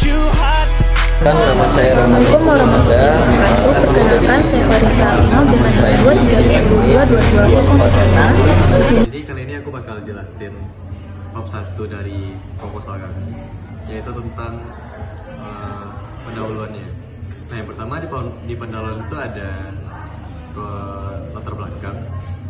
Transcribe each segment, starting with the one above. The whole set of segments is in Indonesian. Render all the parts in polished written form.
Kan nama saya Ramadi Assalamualaikum warahmatullahi wabarakatuh. Perkenalkan saya Farisa Alino dengan nomor 2302220. Jadi kali ini aku bakal jelasin bab 1 dari proposal kami, yaitu tentang pendahuluannya. Nah, yang pertama di pendahuluan itu ada latar belakang.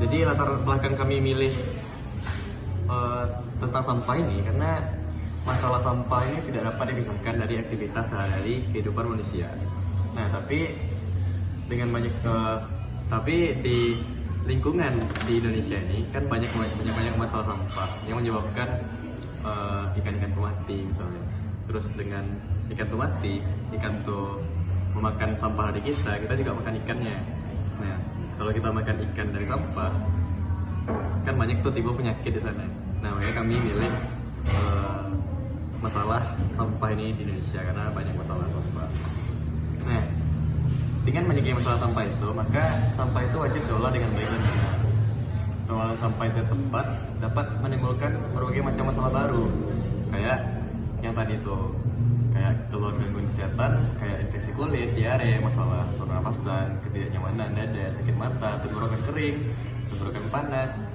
Jadi latar belakang kami milih tentang sampah ini karena masalah sampah ini tidak dapat dipisahkan dari aktivitas sehari-hari kehidupan manusia. Nah, tapi di lingkungan di Indonesia ini kan banyak masalah sampah yang menyebabkan ikan-ikan tuh mati misalnya. Terus dengan ikan tuh mati, ikan tuh memakan sampah dari kita juga makan ikannya. Nah, kalau kita makan ikan dari sampah, kan banyak tuh timbul penyakit di sana. Nah, makanya kami milih masalah sampah ini di Indonesia karena banyak masalah sampah. Nah, dengan banyaknya masalah sampah itu, maka sampah itu wajib diolah dengan baik dan benar. Pengolahan sampah itu tepat dapat menimbulkan berbagai macam masalah baru, kayak yang tadi tuh, kayak keluhan gangguan kesehatan, kayak infeksi kulit, diare, masalah pernapasan, ketidaknyamanan dada, sakit mata, tenggorokan kering, tenggorokan panas,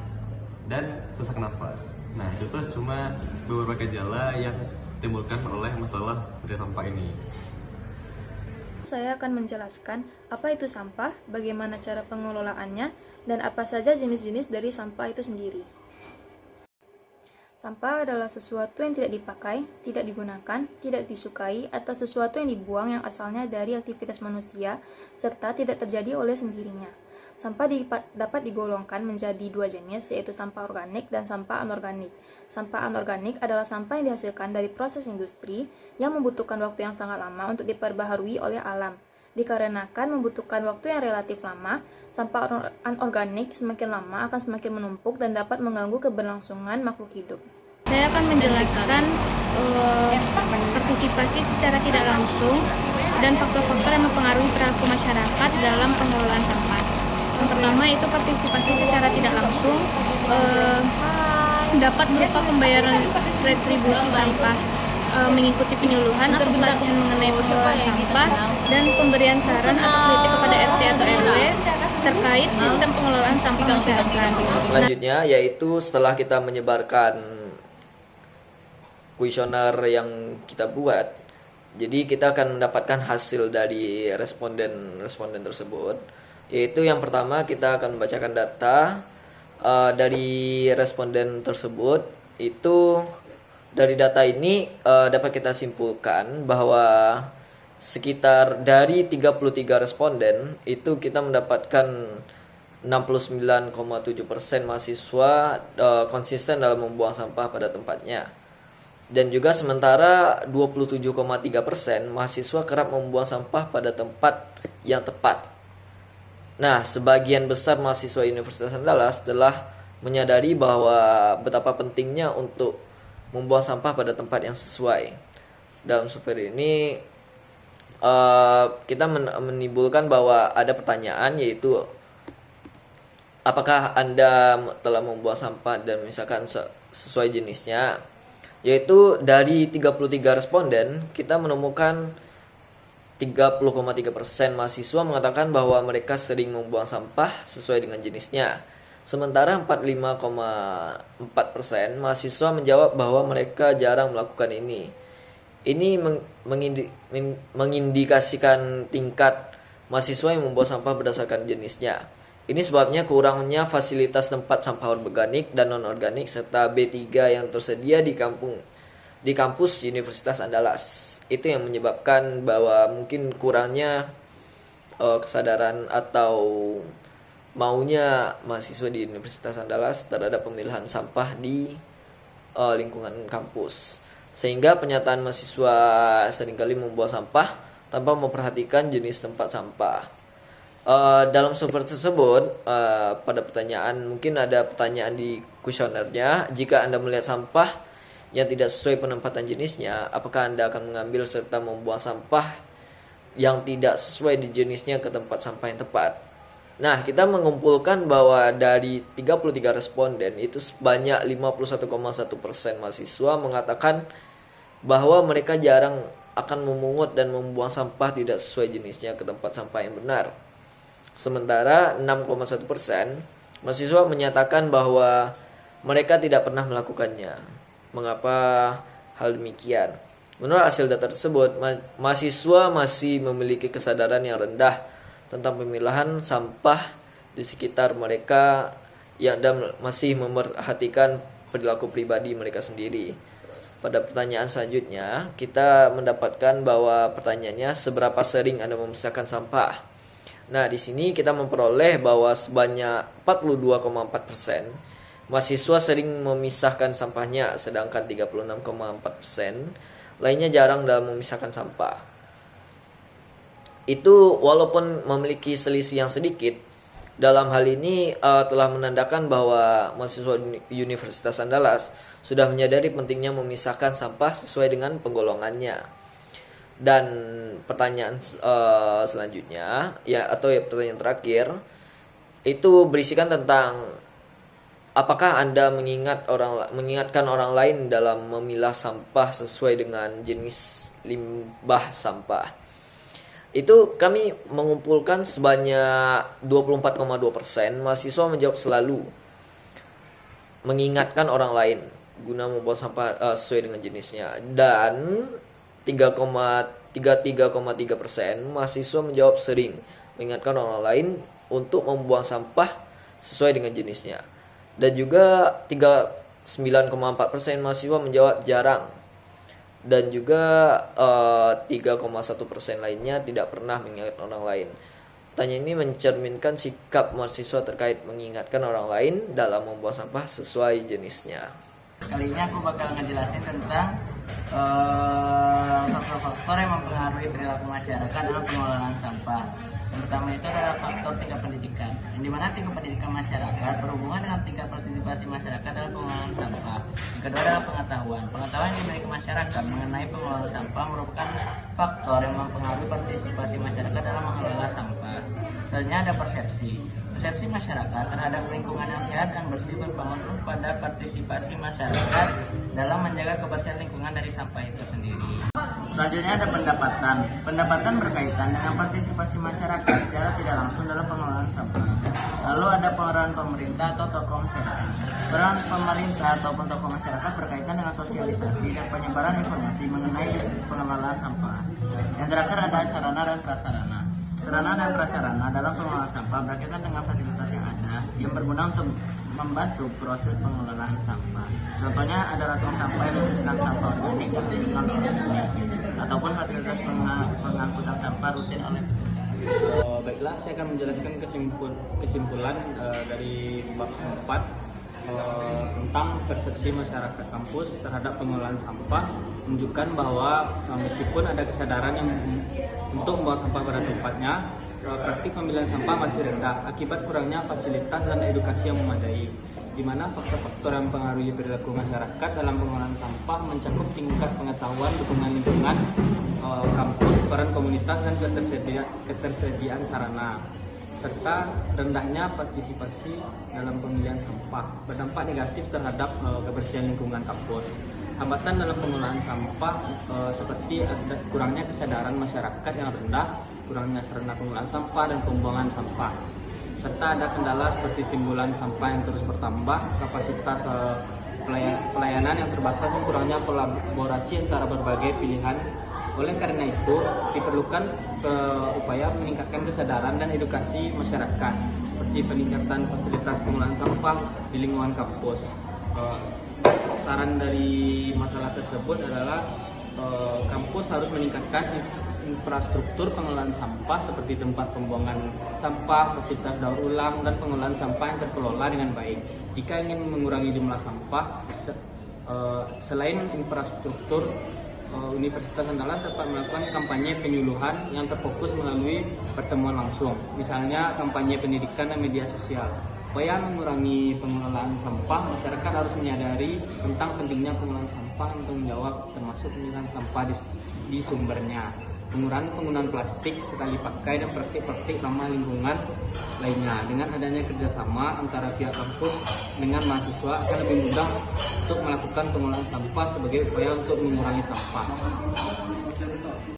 dan sesak nafas. Nah, itu tuh cuma beberapa gejala yang ditimbulkan oleh masalah dari sampah ini. Saya akan menjelaskan apa itu sampah, bagaimana cara pengelolaannya, dan apa saja jenis-jenis dari sampah itu sendiri. Sampah adalah sesuatu yang tidak dipakai, tidak digunakan, tidak disukai, atau sesuatu yang dibuang yang asalnya dari aktivitas manusia, serta tidak terjadi oleh sendirinya. Sampah dapat digolongkan menjadi dua jenis, yaitu sampah organik dan sampah anorganik. Sampah anorganik adalah sampah yang dihasilkan dari proses industri yang membutuhkan waktu yang sangat lama untuk diperbaharui oleh alam. Dikarenakan membutuhkan waktu yang relatif lama, sampah anorganik semakin lama akan semakin menumpuk dan dapat mengganggu keberlangsungan makhluk hidup. Saya akan menjelaskan partisipasi secara tidak langsung dan faktor-faktor yang mempengaruhi perilaku masyarakat dalam pengelolaan sampah. Yang pertama itu partisipasi secara tidak langsung dapat berupa pembayaran retribusi sampah, mengikuti penyuluhan atau pelatihan mengenai pengelolaan sampah, dan pemberian saran atau kritik kepada RT atau RW terkait sistem pengelolaan sampah masyarakat. Selanjutnya yaitu setelah kita menyebarkan kuesioner yang kita buat, jadi kita akan mendapatkan hasil dari responden tersebut. Yaitu yang pertama kita akan membacakan data dari responden tersebut. Itu dari data ini dapat kita simpulkan bahwa sekitar dari 33 responden itu kita mendapatkan 69,7% mahasiswa konsisten dalam membuang sampah pada tempatnya. Dan juga sementara 27,3% mahasiswa kerap membuang sampah pada tempat yang tepat. Nah, sebagian besar mahasiswa Universitas Andalas telah menyadari bahwa betapa pentingnya untuk membuang sampah pada tempat yang sesuai. Dalam survei ini kita menimbulkan bahwa ada pertanyaan, yaitu apakah Anda telah membuang sampah dan misalkan sesuai jenisnya. Yaitu dari 33 responden kita menemukan 30,3% mahasiswa mengatakan bahwa mereka sering membuang sampah sesuai dengan jenisnya. Sementara 45,4% mahasiswa menjawab bahwa mereka jarang melakukan ini. Ini mengindikasikan tingkat mahasiswa yang membuang sampah berdasarkan jenisnya. Ini sebabnya kurangnya fasilitas tempat sampah organik dan non-organik serta B3 yang tersedia di kampus Universitas Andalas. Itu yang menyebabkan bahwa mungkin kurangnya kesadaran atau maunya mahasiswa di Universitas Andalas terhadap pemilihan sampah di lingkungan kampus. Sehingga pernyataan mahasiswa seringkali membuang sampah tanpa memperhatikan jenis tempat sampah. Dalam survei tersebut pada pertanyaan, mungkin ada pertanyaan di kuesionernya, jika Anda melihat sampah yang tidak sesuai penempatan jenisnya, apakah Anda akan mengambil serta membuang sampah yang tidak sesuai di jenisnya ke tempat sampah yang tepat? Nah, kita mengumpulkan bahwa dari 33 responden itu sebanyak 51,1% mahasiswa mengatakan bahwa mereka jarang akan memungut dan membuang sampah tidak sesuai jenisnya ke tempat sampah yang benar. Sementara 6,1% mahasiswa menyatakan bahwa mereka tidak pernah melakukannya. Mengapa hal demikian? Menurut hasil data tersebut, mahasiswa masih memiliki kesadaran yang rendah tentang pemilahan sampah di sekitar mereka dan masih memperhatikan perilaku pribadi mereka sendiri. Pada pertanyaan selanjutnya, kita mendapatkan bahwa pertanyaannya seberapa sering Anda memisahkan sampah. Nah, di sini kita memperoleh bahwa sebanyak 42,4% mahasiswa sering memisahkan sampahnya, sedangkan 36,4% lainnya jarang dalam memisahkan sampah. Itu walaupun memiliki selisih yang sedikit, dalam hal ini telah menandakan bahwa mahasiswa Universitas Andalas sudah menyadari pentingnya memisahkan sampah sesuai dengan penggolongannya. Dan pertanyaan selanjutnya, pertanyaan terakhir, itu berisikan tentang apakah Anda mengingatkan orang lain dalam memilah sampah sesuai dengan jenis limbah sampah. Itu kami mengumpulkan sebanyak 24,2% mahasiswa menjawab selalu mengingatkan orang lain guna membuang sampah sesuai dengan jenisnya, dan 33,3% mahasiswa menjawab sering mengingatkan orang lain untuk membuang sampah sesuai dengan jenisnya. Dan juga 39,4% mahasiswa menjawab jarang. Dan juga 3,1% lainnya tidak pernah mengingatkan orang lain. Pertanyaan ini mencerminkan sikap mahasiswa terkait mengingatkan orang lain dalam membuang sampah sesuai jenisnya. Kali ini aku bakal ngejelasin tentang faktor-faktor yang mempengaruhi perilaku masyarakat dalam pengelolaan sampah. Yang pertama itu adalah faktor tingkat pendidikan, yang dimana tingkat pendidikan masyarakat berhubungan dengan tingkat partisipasi masyarakat dalam pengelolaan sampah. Yang kedua adalah pengetahuan. Pengetahuan yang dimiliki masyarakat mengenai pengelolaan sampah merupakan faktor yang mempengaruhi partisipasi masyarakat dalam mengelola sampah. Selanjutnya ada persepsi. Persepsi masyarakat terhadap lingkungan yang sehat dan bersih berpengaruh pada partisipasi masyarakat dalam menjaga kebersihan lingkungan dari sampah itu sendiri. Selanjutnya ada pendapatan. Pendapatan berkaitan dengan partisipasi masyarakat secara tidak langsung dalam pengelolaan sampah. Lalu ada peran pemerintah atau tokoh masyarakat. Peran pemerintah ataupun tokoh masyarakat berkaitan dengan sosialisasi dan penyebaran informasi mengenai pengelolaan sampah. Yang terakhir ada sarana dan prasarana. Sarana dan prasarana dalam pengelolaan sampah berkaitan dengan fasilitas yang ada yang berguna untuk membantu proses pengelolaan sampah. Contohnya ada ratusan sampah yang menghasilkan sampah organik dan non-organik, ataupun fasilitas pengangkutan sampah rutin oleh petugas. Baiklah, saya akan menjelaskan kesimpulan dari bab 4 tentang persepsi masyarakat kampus terhadap pengelolaan sampah, menunjukkan bahwa meskipun ada kesadaran yang untuk membuang sampah pada tempatnya, praktik pemilihan sampah masih rendah akibat kurangnya fasilitas dan edukasi yang memadai, di mana faktor-faktor yang mempengaruhi perilaku masyarakat dalam pengelolaan sampah mencakup tingkat pengetahuan, dukungan lingkungan, kampus, peran komunitas, dan ketersediaan sarana, serta rendahnya partisipasi dalam pemilihan sampah berdampak negatif terhadap kebersihan lingkungan kampus. Hambatan dalam pengelolaan sampah seperti kurangnya kesadaran masyarakat yang rendah, kurangnya sarana pengelolaan sampah dan pembuangan sampah, serta ada kendala seperti timbulan sampah yang terus bertambah, kapasitas pelayanan yang terbatas, dan kurangnya kolaborasi antara berbagai pilihan. Oleh karena itu, diperlukan upaya meningkatkan kesadaran dan edukasi masyarakat, seperti peningkatan fasilitas pengelolaan sampah di lingkungan kampus. Saran dari masalah tersebut adalah kampus harus meningkatkan infrastruktur pengelolaan sampah seperti tempat pembuangan sampah, fasilitas daur ulang, dan pengelolaan sampah yang terkelola dengan baik. Jika ingin mengurangi jumlah sampah, selain infrastruktur, Universitas Andalas dapat melakukan kampanye penyuluhan yang terfokus melalui pertemuan langsung, misalnya kampanye pendidikan dan media sosial. Upaya mengurangi pengelolaan sampah, masyarakat harus menyadari tentang pentingnya pengelolaan sampah untuk menjawab termasuk pemilihan sampah di sumbernya, mengurangi penggunaan plastik sekali pakai, dan praktik-praktik ramah lingkungan lainnya. Dengan adanya kerjasama antara pihak kampus dengan mahasiswa akan lebih mudah untuk melakukan pengelolaan sampah sebagai upaya untuk mengurangi sampah.